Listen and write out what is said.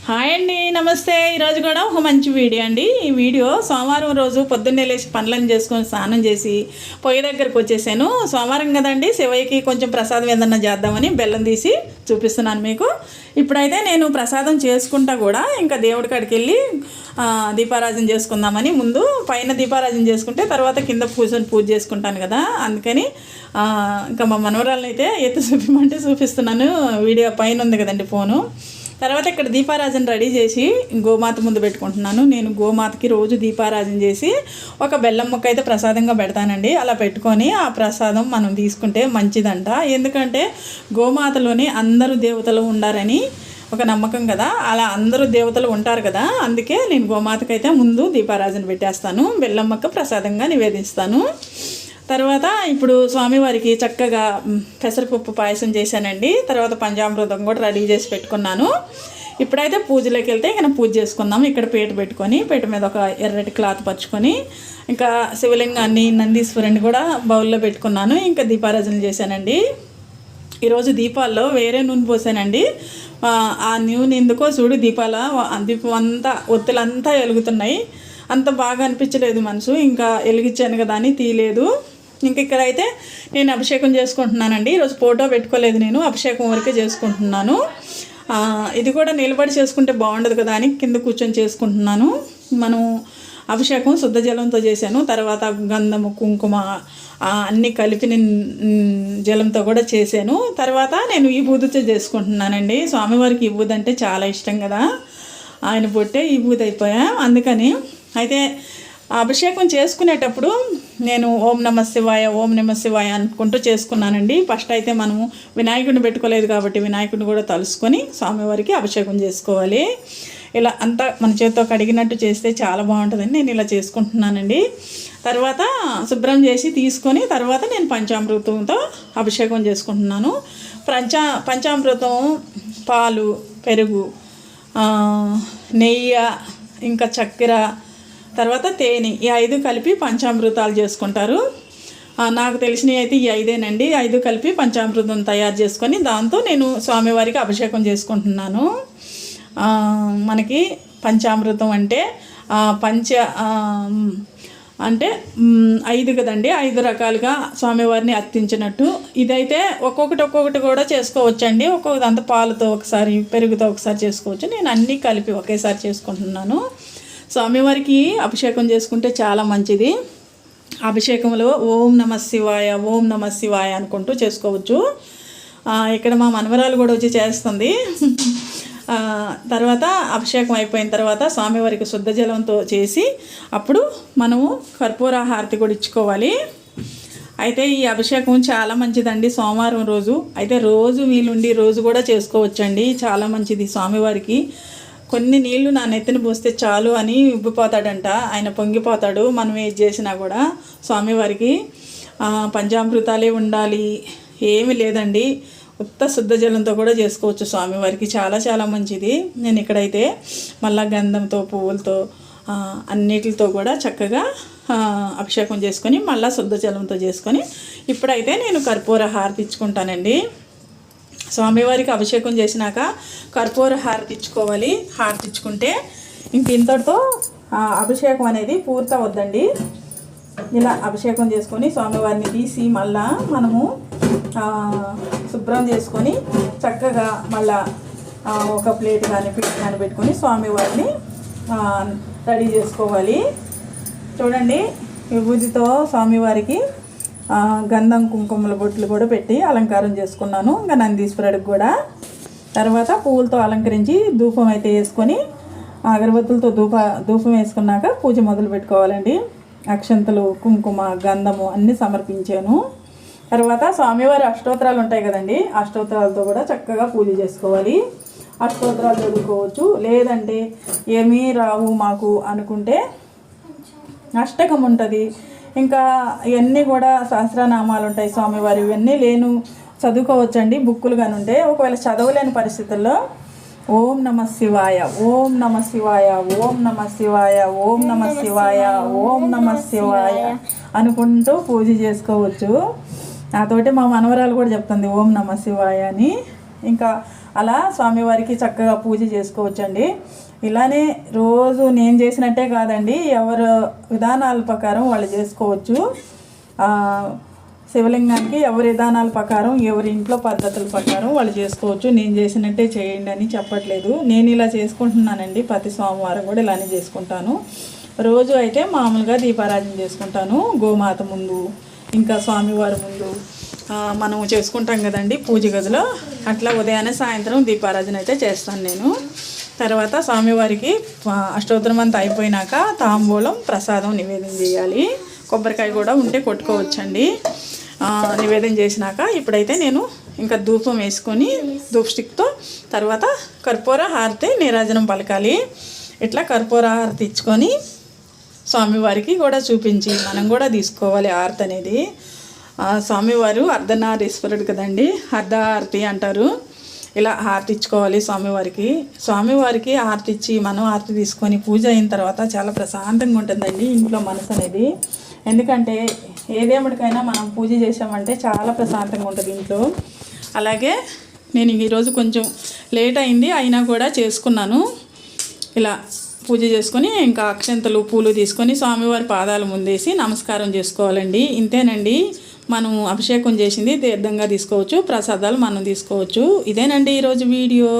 Hi అండి, నమస్తే. ఈరోజు కూడా ఒక మంచి వీడియో అండి. ఈ వీడియో సోమవారం రోజు పొద్దున్నే లేచి పనులను చేసుకొని స్నానం చేసి పొయ్యి దగ్గరకు వచ్చేసాను. సోమవారం కదండి, శివయ్యకి కొంచెం ప్రసాదం ఏదన్నా చేద్దామని బెల్లం తీసి చూపిస్తున్నాను మీకు. ఇప్పుడైతే నేను ప్రసాదం చేసుకుంటా కూడా ఇంకా దేవుడి కాడికి వెళ్ళి దీపారాజన చేసుకుందామని ముందు పైన దీపారాజన చేసుకుంటే తర్వాత కింద పూజ చేసుకుంటాను కదా, అందుకని ఇంకా మా మనవరాలను అయితే ఎత్తు చూపిమంటే చూపిస్తున్నాను. వీడియో పైన ఉంది కదండి ఫోను. తర్వాత ఇక్కడ దీపారాజన రెడీ చేసి గోమాత ముందు పెట్టుకుంటున్నాను. నేను గోమాతకి రోజు దీపారాజన చేసి ఒక బెల్లం ముక్క అయితే ప్రసాదంగా పెడతానండి. అలా పెట్టుకొని ఆ ప్రసాదం మనం తీసుకుంటే మంచిదంట. ఎందుకంటే గోమాతలోని అందరూ దేవతలు ఉండారని ఒక నమ్మకం కదా, అలా అందరూ దేవతలు ఉంటారు కదా, అందుకే నేను గోమాతకైతే ముందు దీపారాజన పెట్టేస్తాను, బెల్లం ముక్క ప్రసాదంగా నివేదిస్తాను. తర్వాత ఇప్పుడు స్వామివారికి చక్కగా పెసరపప్పు పాయసం చేశానండి. తర్వాత పంచామృతం కూడా రెడీ చేసి పెట్టుకున్నాను. ఇప్పుడైతే పూజలోకి వెళ్తే ఇక పూజ చేసుకుందాం. ఇక్కడ పీట పెట్టుకొని పీట మీద ఒక ఎర్రటి క్లాత్ పరుచుకొని ఇంకా శివలింగాన్ని నందీశ్వరుని కూడా బౌల్లో పెట్టుకున్నాను. ఇంకా దీపారాజన చేశానండి. ఈరోజు దీపాల్లో వేరే నూనె పోసానండి. ఆ నూనె ఎందుకో చూడు దీపం అంతా ఒత్తులంతా వెలుగుతున్నాయి. అంత బాగా అనిపించలేదు మనసు, ఇంకా వెలిగించాను కదా అని తీయలేదు. ఇంక ఇక్కడైతే నేను అభిషేకం చేసుకుంటున్నానండి. ఈరోజు ఫోటో పెట్టుకోలేదు, నేను అభిషేకం వరకే చేసుకుంటున్నాను. ఇది కూడా నిలబడి చేసుకుంటే బాగుండదు కదా అని కింద కూర్చొని చేసుకుంటున్నాను. మనం అభిషేకం శుద్ధ జలంతో చేశాను. తర్వాత గంధము కుంకుమ అన్నీ కలిపి నేను జలంతో కూడా చేశాను. తర్వాత నేను ఈ బూదితో చేసుకుంటున్నానండి. స్వామివారికి ఈ బూది అంటే చాలా ఇష్టం కదా, ఆయన పొట్టే ఈ బూది అయిపోయా. అందుకని అయితే అభిషేకం చేసుకునేటప్పుడు నేను ఓం నమ శివాయ ఓం నమ శివాయ అనుకుంటూ చేసుకున్నానండి. ఫస్ట్ అయితే మనము వినాయకుడిని పెట్టుకోలేదు కాబట్టి వినాయకుడిని కూడా తలుసుకొని స్వామివారికి అభిషేకం చేసుకోవాలి. ఇలా అంతా మన చేతితో కడిగినట్టు చేస్తే చాలా బాగుంటుందని నేను ఇలా చేసుకుంటున్నానండి. తర్వాత శుభ్రం చేసి తీసుకొని తర్వాత నేను పంచామృతంతో అభిషేకం చేసుకుంటున్నాను. పంచామృతం పాలు, పెరుగు, నెయ్యి, ఇంకా చక్కెర, తర్వాత తేనె, ఈ 5 కలిపి పంచామృతాలు చేసుకుంటారు. నాకు తెలిసినవి అయితే ఈ 5ఏనండి. 5 కలిపి పంచామృతం తయారు చేసుకొని దాంతో నేను స్వామివారికి అభిషేకం చేసుకుంటున్నాను. మనకి పంచామృతం అంటే అంటే 5 కదండి, 5 రకాలుగా స్వామివారిని అర్పించినట్టు. ఇదైతే ఒక్కొక్కటి కూడా చేసుకోవచ్చండి. ఒక్కొక్కదంతా పాలతో ఒకసారి, పెరుగుతో ఒకసారి చేసుకోవచ్చు. నేను అన్నీ కలిపి ఒకేసారి చేసుకుంటున్నాను. స్వామివారికి అభిషేకం చేసుకుంటే చాలా మంచిది. అభిషేకంలో ఓం నమ శివాయ ఓం నమ శివాయ అనుకుంటూ చేసుకోవచ్చు. ఇక్కడ మా మనవరాలు కూడా వచ్చి చేస్తుంది. తర్వాత అభిషేకం అయిపోయిన తర్వాత స్వామివారికి శుద్ధ జలంతో చేసి అప్పుడు మనము కర్పూర హారతి కూడా ఇచ్చుకోవాలి. అయితే ఈ అభిషేకం చాలా మంచిదండి సోమవారం రోజు. అయితే రోజు వీలుండి రోజు కూడా చేసుకోవచ్చండి, చాలా మంచిది. స్వామివారికి కొన్ని నీళ్లు నా నెత్తిని పోస్తే చాలు అని ఉబ్బిపోతాడంట, ఆయన పొంగిపోతాడు మనం ఏది చేసినా కూడా. స్వామివారికి పంచామృతాలే ఉండాలి, ఏమీ లేదండి. ఉత్త శుద్ధ జలంతో కూడా చేసుకోవచ్చు స్వామివారికి, చాలా చాలా మంచిది. నేను ఇక్కడైతే మళ్ళా గంధంతో, పువ్వులతో, అన్నిటితో కూడా చక్కగా అభిషేకం చేసుకొని మళ్ళీ శుద్ధ జలంతో చేసుకొని ఇప్పుడైతే నేను కర్పూర హారతి ఇచ్చుకుంటానండి. స్వామివారికి అభిషేకం చేసినాక కర్పూర హారతి ఇచ్చుకోవాలి. హారతి ఇచ్చుకుంటే ఇంక ఇంతటితో అభిషేకం అనేది పూర్తవద్దండి. ఇలా అభిషేకం చేసుకొని స్వామివారిని తీసి మళ్ళా మనము శుభ్రం చేసుకొని చక్కగా మళ్ళా ఒక ప్లేట్ కానీ పెట్టుకొని స్వామివారిని రెడీ చేసుకోవాలి. చూడండి, విభూతితో స్వామివారికి గంధం కుంకుమల బొట్లు కూడా పెట్టి అలంకారం చేసుకున్నాను. ఇంకా నందీశ్వరుడికి కూడా తర్వాత పువ్వులతో అలంకరించి ధూపం అయితే వేసుకొని అగరబత్తులతో ధూపం వేసుకున్నాక పూజ మొదలు పెట్టుకోవాలండి. అక్షంతలు, కుంకుమ, గంధము అన్నీ సమర్పించాను. తర్వాత స్వామివారి అష్టోత్తరాలు ఉంటాయి కదండి, అష్టోత్తరాలతో కూడా చక్కగా పూజ చేసుకోవాలి. అష్టోత్తరాలు చదువుకోవచ్చు, లేదంటే ఏమీ రావు మాకు అనుకుంటే అష్టకం ఉంటుంది. ఇంకా ఇవన్నీ కూడా సహస్రనామాలు ఉంటాయి స్వామివారి, ఇవన్నీ చదువుకోవచ్చండి బుక్కులు కానీ ఉంటే. ఒకవేళ చదవలేని పరిస్థితుల్లో ఓం నమ శివాయ ఓం నమ శివాయ ఓం నమ శివాయ ఓం నమ శివాయ ఓం నమ శివాయ అనుకుంటూ పూజ చేసుకోవచ్చు. నాతోటి మా మనవరాలు కూడా చెప్తుంది ఓం నమ శివాయ అని. ఇంకా అలా స్వామివారికి చక్కగా పూజ చేసుకోవచ్చండి. ఇలానే రోజు నేను చేసినట్టే కాదండి, ఎవరు విధానాల ప్రకారం వాళ్ళు చేసుకోవచ్చు. శివలింగానికి ఎవరి విధానాల ప్రకారం ఎవరి ఇంట్లో పద్ధతుల ప్రకారం వాళ్ళు చేసుకోవచ్చు. నేను చేసినట్టే చేయండి అని చెప్పట్లేదు. నేను ఇలా చేసుకుంటున్నానండి. ప్రతి సోమవారం కూడా ఇలానే చేసుకుంటాను. రోజు అయితే మామూలుగా దీపారాధన చేసుకుంటాను. గోమాత ముందు, ఇంకా స్వామివారి ముందు మనం చేసుకుంటాం కదండి పూజ గదిలో. అట్లా ఉదయాన్నే సాయంత్రం దీపారాధన అయితే చేస్తాను నేను. తర్వాత స్వామివారికి అష్టోత్తరం అంతా అయిపోయినాక తాంబూలం ప్రసాదం నివేదన చేయాలి. కొబ్బరికాయ కూడా ఉంటే కొట్టుకోవచ్చండి. నివేదన చేసినాక ఇప్పుడైతే నేను ఇంకా ధూపం వేసుకొని ధూప్ స్టిక్తో తర్వాత కర్పూర హారతి నీరాజనం పలకాలి. ఇట్లా కర్పూర హారతి ఇచ్చుకొని స్వామివారికి కూడా చూపించి మనం కూడా తీసుకోవాలి హారతి అనేది. స్వామివారు అర్ధనారీశ్వరుడు కదండి, అర్ధహారతి అంటారు. ఇలా హారతి ఇచ్చుకోవాలి స్వామివారికి. స్వామివారికి హారతి ఇచ్చి మనం హారతి తీసుకొని పూజ అయిన తర్వాత చాలా ప్రశాంతంగా ఉంటుందండి ఇంట్లో మనసు అనేది. ఎందుకంటే ఏ దేవుడికైనా మనం పూజ చేసామంటే చాలా ప్రశాంతంగా ఉంటుంది ఇంట్లో. అలాగే నేను ఈరోజు కొంచెం లేట్ అయింది, అయినా కూడా చేసుకున్నాను. ఇలా పూజ చేసుకొని ఇంకా అక్షంతలు పూలు తీసుకొని స్వామివారి పాదాల ముందేసి నమస్కారం చేసుకోవాలండి. ఇంతేనండి, మనం అభిషేకం చేసింది తీర్థంగా తీసుకోవచ్చు, ప్రసాదాలు మనం తీసుకోవచ్చు. ఇదేనండి ఈరోజు వీడియో.